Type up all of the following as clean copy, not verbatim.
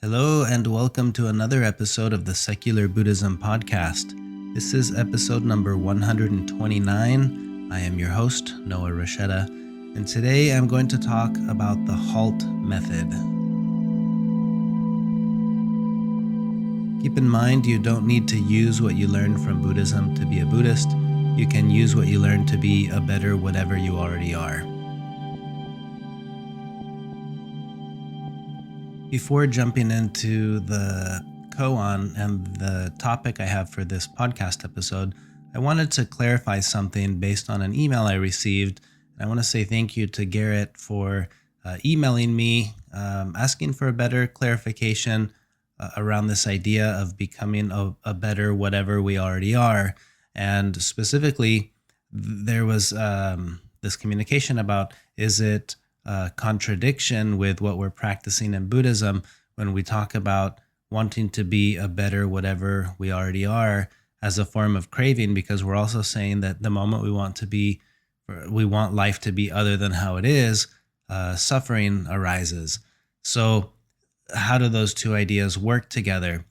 Hello and welcome to another episode of the Secular Buddhism Podcast. This is episode number 129. I am your host, Noah Rasheda, and today I'm going to talk about the HALT Method. Keep in mind, you don't need to use what you learned from Buddhism to be a Buddhist. You can use what you learned to be a better whatever you already are. Before jumping into the koan and the topic I have for this podcast episode, I wanted to clarify something based on an email I received. I want to say thank you to Garrett for emailing me, asking for a better clarification around this idea of becoming a better whatever we already are. And specifically, there was this communication about, is it contradiction with what we're practicing in Buddhism when we talk about wanting to be a better whatever we already are as a form of craving, because we're also saying that the moment we want life to be other than how it is, suffering arises. So how do those two ideas work together?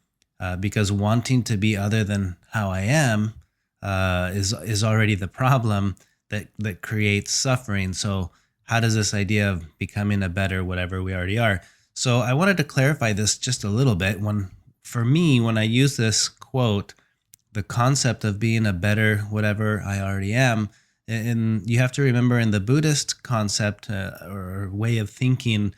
Because wanting to be other than how I am is already the problem that creates suffering. So how does this idea of becoming a better whatever we already are? So I wanted to clarify this just a little bit. For me, when I use this quote, the concept of being a better whatever I already am, and you have to remember in the Buddhist concept or way of thinking,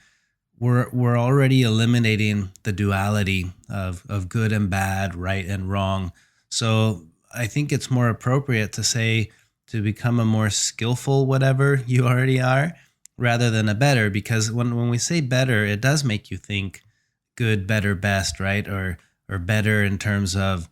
we're already eliminating the duality of good and bad, right and wrong. So I think it's more appropriate to say to become a more skillful whatever you already are, rather than a better, because when we say better, it does make you think good, better, best, right? Or better in terms of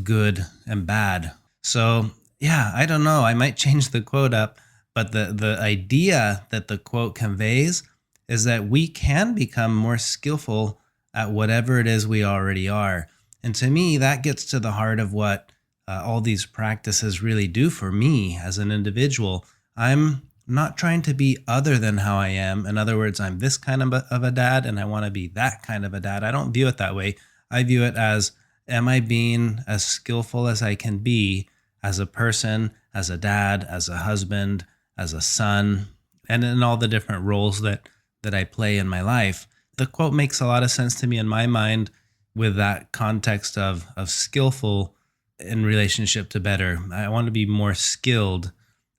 good and bad. So yeah, I don't know. I might change the quote up, but the idea that the quote conveys is that we can become more skillful at whatever it is we already are. And to me, that gets to the heart of what all these practices really do for me as an individual. I'm not trying to be other than how I am. In other words, I'm this kind of a dad and I want to be that kind of a dad. I don't view it that way. I view it as, am I being as skillful as I can be as a person, as a dad, as a husband, as a son, and in all the different roles that I play in my life. The quote makes a lot of sense to me in my mind with that context of skillful in relationship to better. I want to be more skilled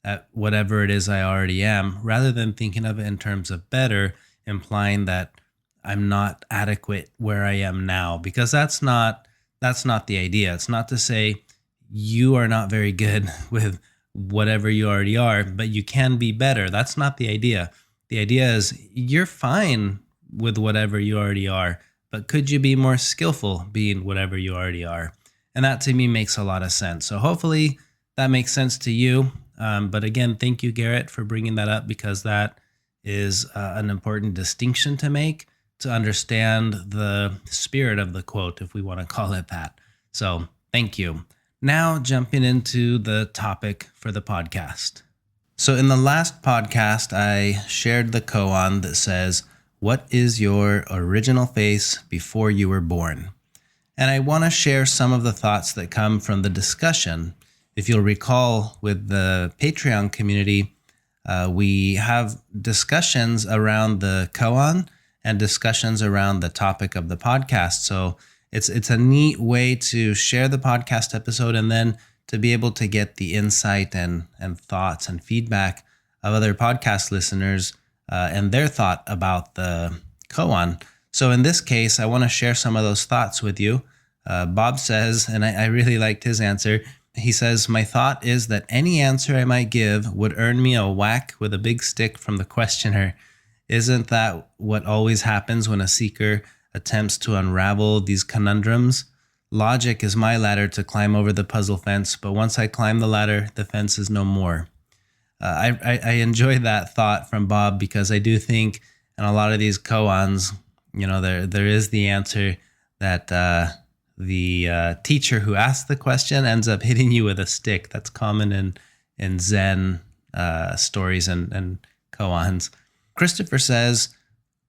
at whatever it is I already am, rather than thinking of it in terms of better, implying that I'm not adequate where I am now, because that's not the idea. It's not to say you are not very good with whatever you already are, but you can be better. That's not the idea. The idea is you're fine with whatever you already are, but could you be more skillful being whatever you already are? And that to me makes a lot of sense. So hopefully that makes sense to you. But again, thank you, Garrett, for bringing that up, because that is an important distinction to make to understand the spirit of the quote, if we want to call it that. So thank you. Now jumping into the topic for the podcast. So in the last podcast, I shared the koan that says, "What is your original face before you were born?" And I want to share some of the thoughts that come from the discussion. If you'll recall, with the Patreon community, we have discussions around the koan and discussions around the topic of the podcast. So it's a neat way to share the podcast episode and then to be able to get the insight and thoughts and feedback of other podcast listeners and their thought about the koan. So in this case, I want to share some of those thoughts with you. Bob says, and I really liked his answer, he says, "My thought is that any answer I might give would earn me a whack with a big stick from the questioner. Isn't that what always happens when a seeker attempts to unravel these conundrums? Logic is my ladder to climb over the puzzle fence, but once I climb the ladder, the fence is no more." I enjoy that thought from Bob, because I do think in a lot of these koans, there is the answer that the teacher who asked the question ends up hitting you with a stick. That's common in Zen stories and koans. Christopher says,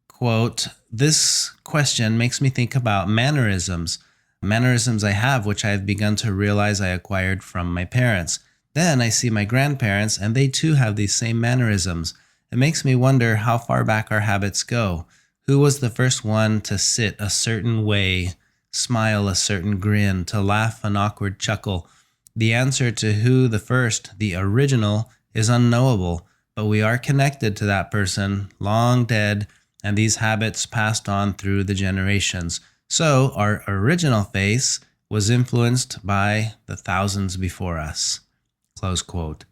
quote, this question makes me think about mannerisms. Mannerisms I have, which I've begun to realize I acquired from my parents. Then I see my grandparents, and they too have these same mannerisms. It makes me wonder how far back our habits go. Who was the first one to sit a certain way, smile a certain grin, to laugh an awkward chuckle? The answer to who the first, the original, is unknowable, but we are connected to that person, long dead, and these habits passed on through the generations. So our original face was influenced by the thousands before us. Close quote.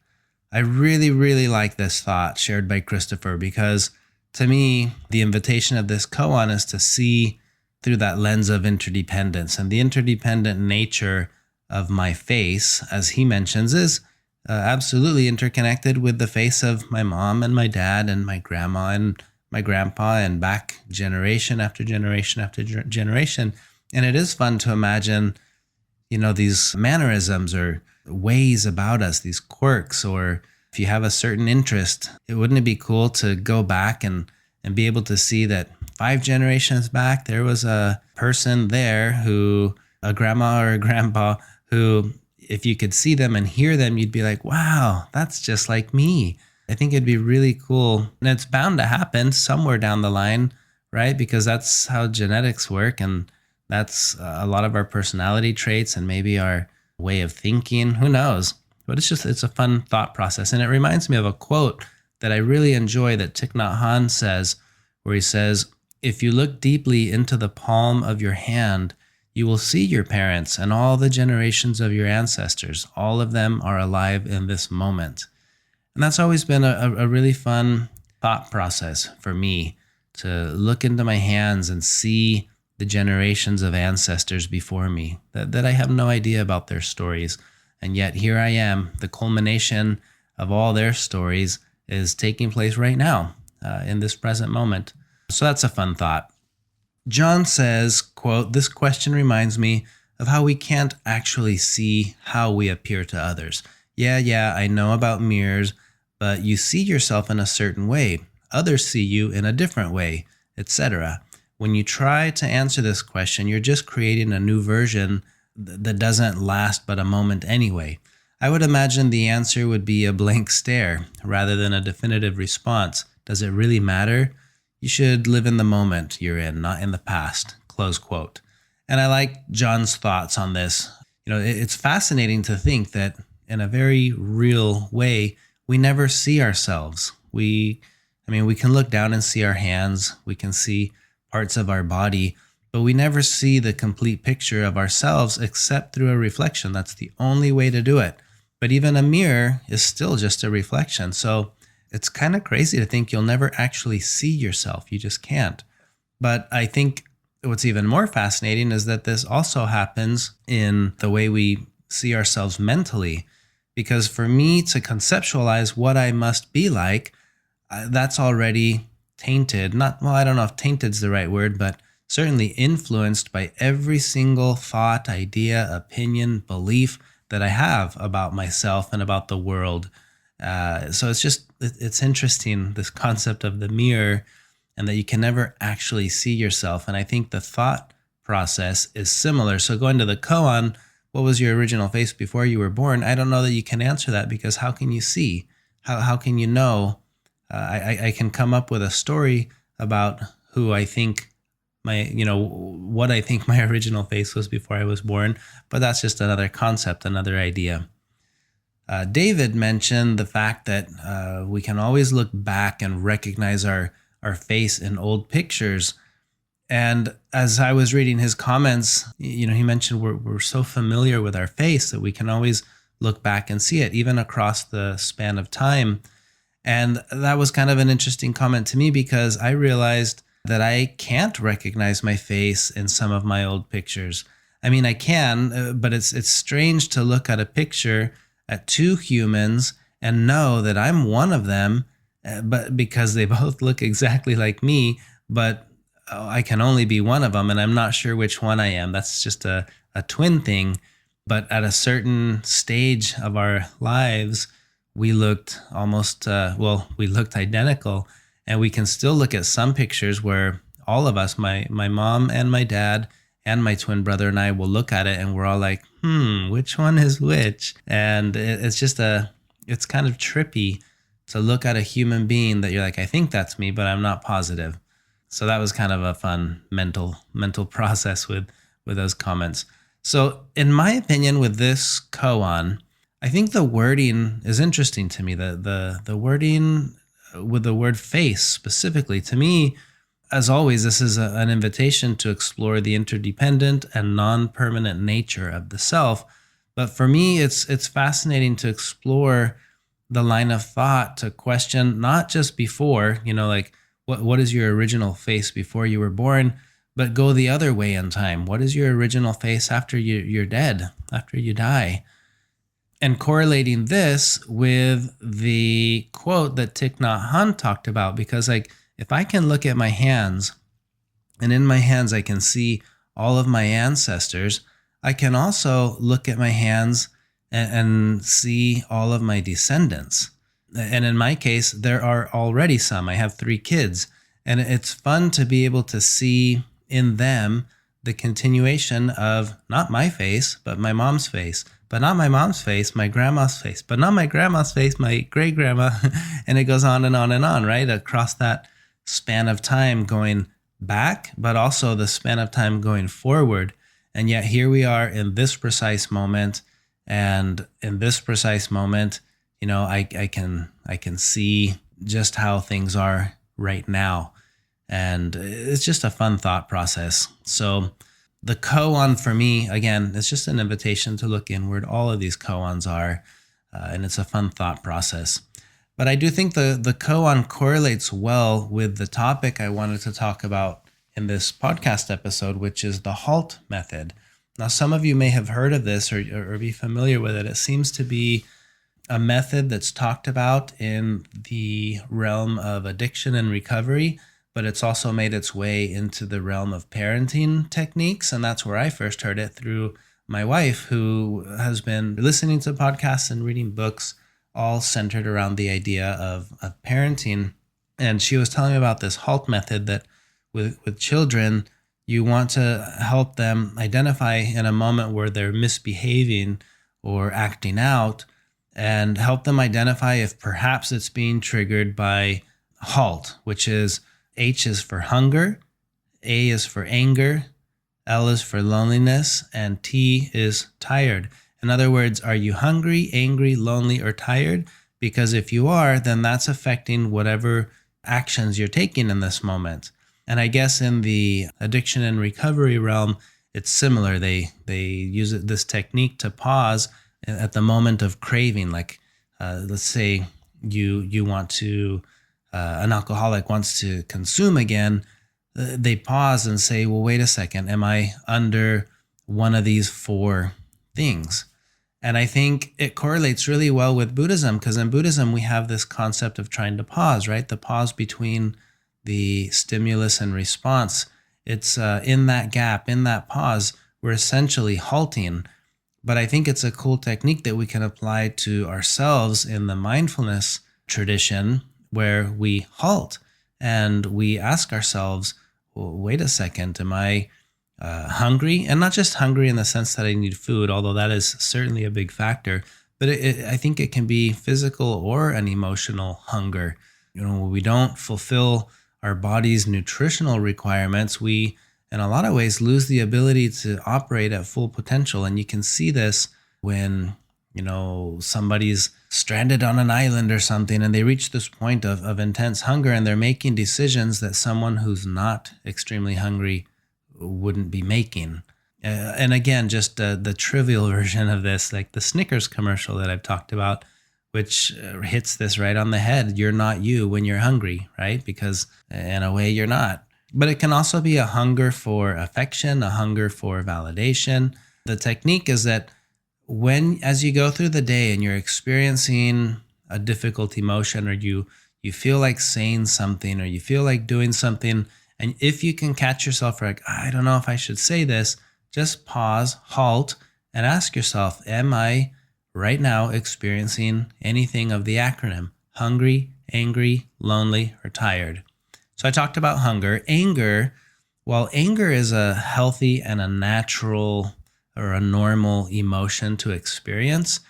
I really, really like this thought shared by Christopher, because to me, the invitation of this koan is to see through that lens of interdependence. And the interdependent nature of my face, as he mentions, is absolutely interconnected with the face of my mom and my dad and my grandma and my grandpa, and back generation after generation after generation. And it is fun to imagine, these mannerisms or ways about us, these quirks, or if you have a certain interest, wouldn't it be cool to go back and be able to see that 5 generations back, there was a person there who, a grandma or a grandpa, who, if you could see them and hear them, you'd be like, wow, that's just like me. I think it'd be really cool. And it's bound to happen somewhere down the line, right? Because that's how genetics work. And that's a lot of our personality traits and maybe our way of thinking. Who knows? But it's a fun thought process. And it reminds me of a quote that I really enjoy that Thich Nhat Hanh says, where he says, "If you look deeply into the palm of your hand, you will see your parents and all the generations of your ancestors. All of them are alive in this moment." And that's always been a really fun thought process for me, to look into my hands and see the generations of ancestors before me that I have no idea about their stories. And yet here I am, the culmination of all their stories is taking place right now, in this present moment. So that's a fun thought. John says, quote, "This question reminds me of how we can't actually see how we appear to others. Yeah, I know about mirrors, but you see yourself in a certain way. Others see you in a different way, etc. When you try to answer this question, you're just creating a new version that doesn't last but a moment anyway. I would imagine the answer would be a blank stare rather than a definitive response. Does it really matter? You should live in the moment you're in, not in the past." Close quote. And I like John's thoughts on this. It's fascinating to think that in a very real way, we never see ourselves. We can look down and see our hands. We can see parts of our body, but we never see the complete picture of ourselves except through a reflection. That's the only way to do it. But even a mirror is still just a reflection. So it's kind of crazy to think you'll never actually see yourself. You just can't. But I think what's even more fascinating is that this also happens in the way we see ourselves mentally. Because for me to conceptualize what I must be like, that's already tainted. I don't know if tainted's the right word, but certainly influenced by every single thought, idea, opinion, belief that I have about myself and about the world. So it's interesting, this concept of the mirror, and that you can never actually see yourself. And I think the thought process is similar. So going to the koan, what was your original face before you were born? I don't know that you can answer that, because how can you see? How can you know? I can come up with a story about who I think what I think my original face was before I was born, but that's just another concept, another idea. David mentioned the fact that we can always look back and recognize our face in old pictures. And as I was reading his comments, he mentioned we're so familiar with our face that we can always look back and see it, even across the span of time. And that was kind of an interesting comment to me, because I realized that I can't recognize my face in some of my old pictures. I can, but it's strange to look at a picture at 2 humans and know that I'm one of them, but because they both look exactly like me, but I can only be one of them, and I'm not sure which one I am. That's just a twin thing. But at a certain stage of our lives, we looked we looked identical. And we can still look at some pictures where all of us, my mom and my dad and my twin brother and I will look at it and we're all like, which one is which? And it's kind of trippy to look at a human being that you're like, I think that's me, but I'm not positive. So that was kind of a fun mental process with those comments. So in my opinion, with this koan, I think the wording is interesting to me. The wording with the word face specifically, to me, as always, this is an invitation to explore the interdependent and non-permanent nature of the self. But for me, it's fascinating to explore the line of thought, to question not just before, like what is your original face before you were born, but go the other way in time. What is your original face after you're dead, after you die? And correlating this with the quote that Thich Nhat Hanh talked about, because if I can look at my hands, and in my hands I can see all of my ancestors, I can also look at my hands and see all of my descendants. And in my case, there are already some. I have 3 kids, and it's fun to be able to see in them the continuation of not my face, but my mom's face, but not my mom's face, my grandma's face, but not my grandma's face, my great grandma. And it goes on and on and on, right? Across that span of time going back, but also the span of time going forward. And yet here we are in this precise moment. And in this precise moment, I can see just how things are right now. And it's just a fun thought process. So the koan for me, again, it's just an invitation to look inward. All of these koans are, and it's a fun thought process. But I do think the koan correlates well with the topic I wanted to talk about in this podcast episode, which is the HALT Method. Now, some of you may have heard of this or be familiar with it. It seems to be a method that's talked about in the realm of addiction and recovery, but it's also made its way into the realm of parenting techniques. And that's where I first heard it, through my wife, who has been listening to podcasts and reading books, all centered around the idea of parenting. And she was telling me about this HALT method that with children, you want to help them identify in a moment where they're misbehaving or acting out, and help them identify if perhaps it's being triggered by HALT, which is H is for hunger, A is for anger, L is for loneliness, and T is tired. In other words, are you hungry, angry, lonely, or tired? Because if you are, then that's affecting whatever actions you're taking in this moment. And I guess in the addiction and recovery realm, it's similar. They use this technique to pause at the moment of craving. Like, let's say you want to, an alcoholic wants to consume again. They pause and say, well, wait a second, am I under one of these 4 things? And I think it correlates really well with Buddhism, because in Buddhism, we have this concept of trying to pause, right? The pause between the stimulus and response. It's in that gap, in that pause, we're essentially halting. But I think it's a cool technique that we can apply to ourselves in the mindfulness tradition, where we halt and we ask ourselves, well, wait a second, am I hungry? And not just hungry in the sense that I need food, although that is certainly a big factor, but I think it can be physical or an emotional hunger. When we don't fulfill our body's nutritional requirements, we, in a lot of ways, lose the ability to operate at full potential. And you can see this when, somebody's stranded on an island or something, and they reach this point of intense hunger, and they're making decisions that someone who's not extremely hungry wouldn't be making. And again, just the trivial version of this, like the Snickers commercial that I've talked about, which hits this right on the head. You're not you when you're hungry, right? Because in a way you're not. But it can also be a hunger for affection, a hunger for validation. The technique is that as you go through the day and you're experiencing a difficult emotion, or you feel like saying something, or you feel like doing something, and if you can catch yourself like, I don't know if I should say this, just pause, halt, and ask yourself, am I right now experiencing anything of the acronym: hungry, angry, lonely, or tired? So I talked about hunger. Anger, while anger is a healthy and a natural or a normal emotion to experience,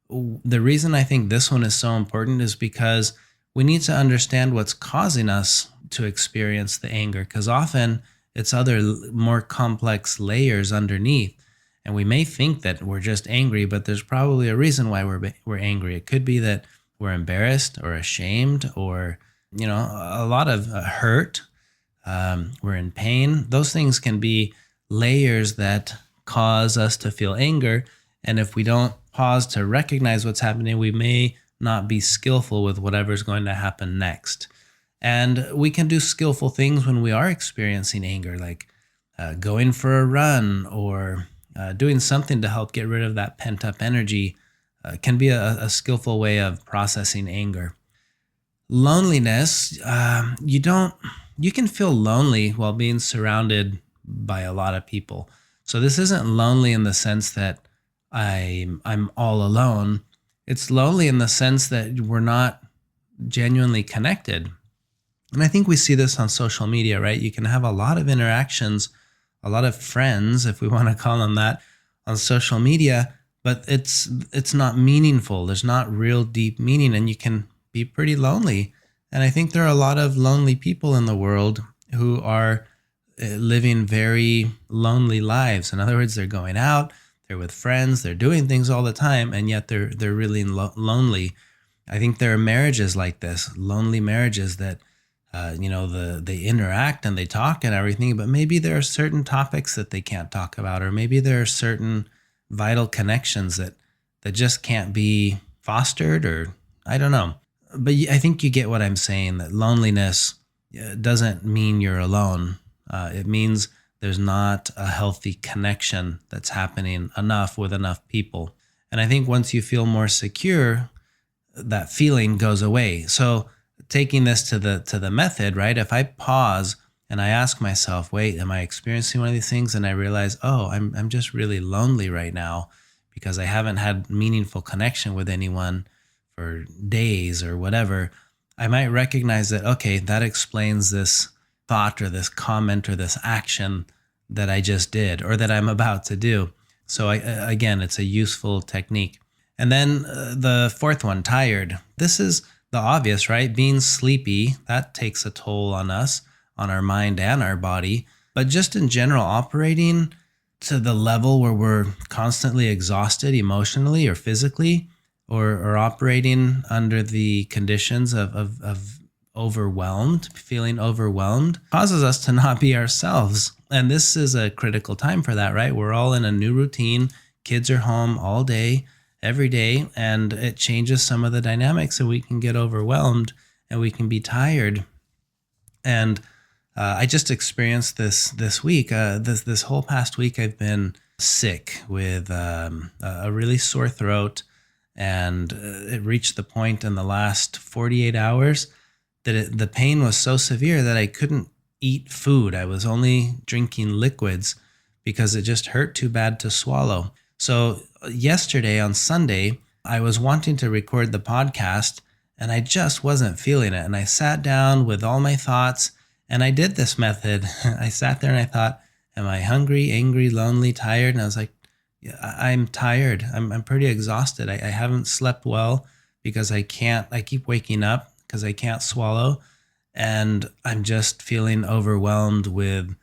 the reason I think this one is so important is because we need to understand what's causing us to experience the anger, because often it's other more complex layers underneath. And we may think that we're just angry, but there's probably a reason why we're angry. It could be that we're embarrassed or ashamed or, a lot of hurt. We're in pain. Those things can be layers that cause us to feel anger. And if we don't pause to recognize what's happening, we may not be skillful with whatever's going to happen next. And we can do skillful things when we are experiencing anger, like going for a run or doing something to help get rid of that pent up energy. Can be a skillful way of processing anger. Loneliness, you can feel lonely while being surrounded by a lot of people. So this isn't lonely in the sense that I'm all alone. It's lonely in the sense that we're not genuinely connected. And I think we see this on social media, right? You can have a lot of interactions, a lot of friends, if we want to call them that, on social media, but it's not meaningful. There's not real deep meaning, and you can be pretty lonely. And I think there are a lot of lonely people in the world who are living very lonely lives. In other words, they're going out, they're with friends, they're doing things all the time, and yet they're really lonely. I think there are marriages like this, lonely marriages that they interact and they talk and everything, but maybe there are certain topics that they can't talk about, or maybe there are certain vital connections that just can't be fostered, or I don't know. But I think you get what I'm saying, that loneliness doesn't mean you're alone. It means there's not a healthy connection that's happening enough with enough people. And I think once you feel more secure, that feeling goes away. So taking this to the method, right? If I pause and I ask myself, wait, am I experiencing one of these things? And I realize, oh, I'm just really lonely right now because I haven't had meaningful connection with anyone for days or whatever. I might recognize that, okay, that explains this thought or this comment or this action that I just did or that I'm about to do. So again, it's a useful technique. And then the fourth one, tired. This is the obvious, right? Being sleepy, that takes a toll on us, on our mind and our body. But just in general, operating to the level where we're constantly exhausted emotionally or physically, or operating under the conditions of overwhelmed, feeling overwhelmed, causes us to not be ourselves. And this is a critical time for that, right? We're all in a new routine. Kids are home all day, every day, and it changes some of the dynamics, and we can get overwhelmed and we can be tired. And I just experienced this week. This whole past week, I've been sick with a really sore throat, and it reached the point in the last 48 hours that the pain was so severe that I couldn't eat food. I was only drinking liquids because it just hurt too bad to swallow. So yesterday on Sunday, I was wanting to record the podcast and I just wasn't feeling it. And I sat down with all my thoughts and I did this method. I sat there and I thought, am I hungry, angry, lonely, tired? And I was like, yeah, I'm tired. I'm pretty exhausted. I haven't slept well because I keep waking up because I can't swallow. And I'm just feeling overwhelmed with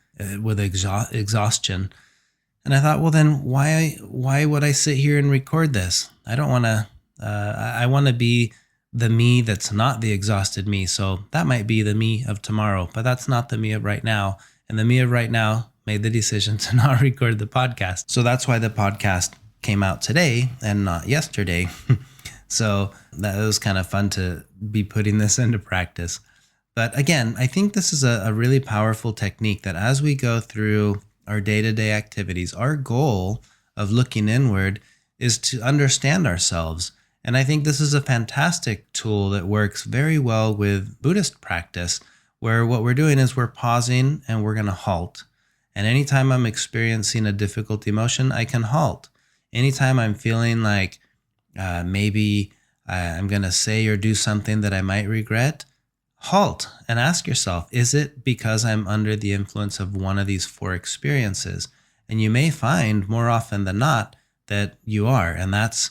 exhaustion. And I thought, well, then why would I sit here and record this? I don't want to, I want to be the me that's not the exhausted me. So that might be the me of tomorrow, but that's not the me of right now. And the me of right now made the decision to not record the podcast. So that's why the podcast came out today and not yesterday. So that was kind of fun to be putting this into practice. But again, I think this is a really powerful technique that as we go through our day-to-day activities, our goal of looking inward is to understand ourselves. And I think this is a fantastic tool that works very well with Buddhist practice, where what we're doing is we're pausing and we're going to halt. And anytime I'm experiencing a difficult emotion, I can halt. Anytime I'm feeling like maybe I'm going to say or do something that I might regret, halt and ask yourself, is it because I'm under the influence of one of these four experiences? And you may find more often than not that you are. And that's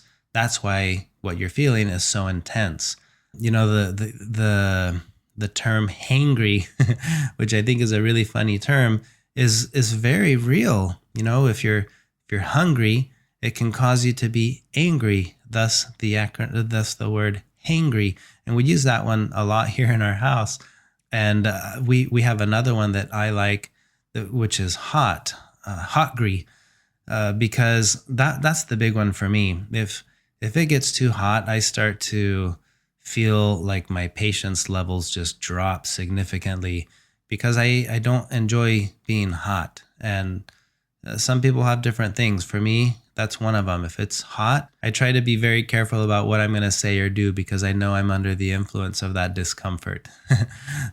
why what you're feeling is so intense. You know, the term hangry, which I think is a really funny term, is very real. You know, if you're hungry, it can cause you to be angry. Thus the word hangry. And we use that one a lot here in our house. And we have another one that I like, which is hotgry, because that's the big one for me. If it gets too hot, I start to feel like my patience levels just drop significantly because I don't enjoy being hot. And some people have different things. For me, that's one of them. If it's hot, I try to be very careful about what I'm going to say or do because I know I'm under the influence of that discomfort.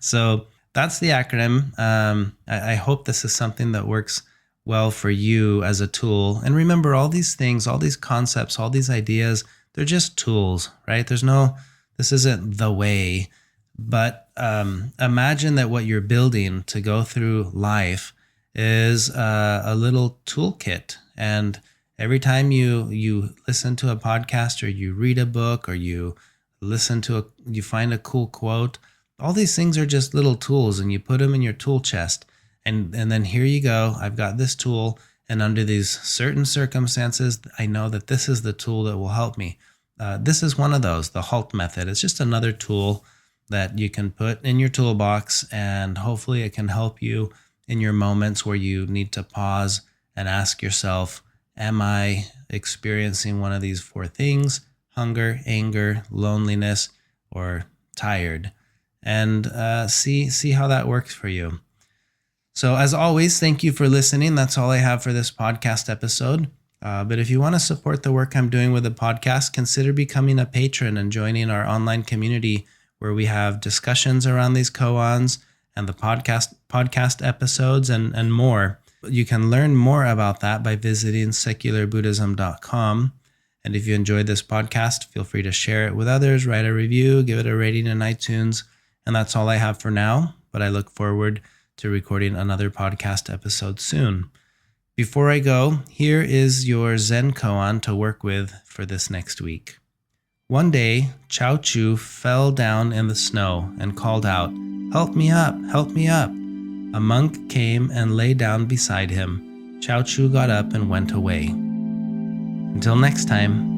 So that's the acronym. I hope this is something that works well for you as a tool. And remember, all these things, all these concepts, all these ideas, they're just tools, right? This isn't the way. But imagine that what you're building to go through life is a little toolkit. And every time you listen to a podcast or you read a book or you you find a cool quote, all these things are just little tools and you put them in your tool chest. And then here you go. I've got this tool, and under these certain circumstances, I know that this is the tool that will help me. This is one of those, the HALT method. It's just another tool that you can put in your toolbox, and hopefully it can help you in your moments where you need to pause and ask yourself, am I experiencing one of these four things? Hunger, anger, loneliness, or tired? And see how that works for you. So as always, thank you for listening. That's all I have for this podcast episode. But if you want to support the work I'm doing with the podcast, consider becoming a patron and joining our online community where we have discussions around these koans and the podcast episodes and more. You can learn more about that by visiting secularbuddhism.com. And if you enjoyed this podcast, feel free to share it with others, write a review, give it a rating in iTunes. And that's all I have for now, but I look forward to recording another podcast episode soon. Before I go, here is your Zen koan to work with for this next week. One day, Chao-chou fell down in the snow and called out, "Help me up, help me up." A monk came and lay down beside him. Chao-chou got up and went away. Until next time.